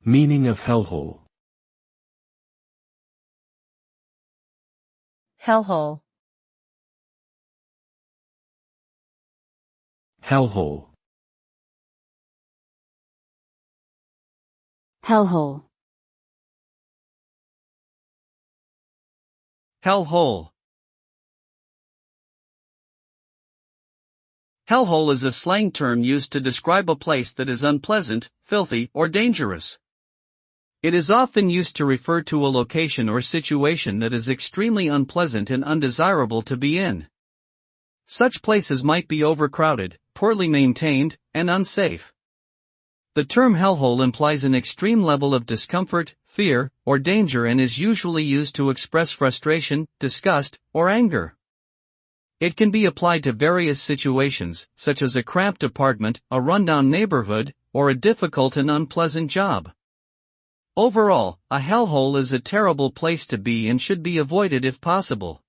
Meaning of hellhole. Hellhole. Hellhole. Hellhole. Hellhole. Hellhole is a slang term used to describe a place that is unpleasant, filthy, or dangerous. It is often used to refer to a location or situation that is extremely unpleasant and undesirable to be in. Such places might be overcrowded, poorly maintained, and unsafe. The term hellhole implies an extreme level of discomfort, fear, or danger and is usually used to express frustration, disgust, or anger. It can be applied to various situations, such as a cramped apartment, a rundown neighborhood, or a difficult and unpleasant job. Overall, a hellhole is a terrible place to be and should be avoided if possible.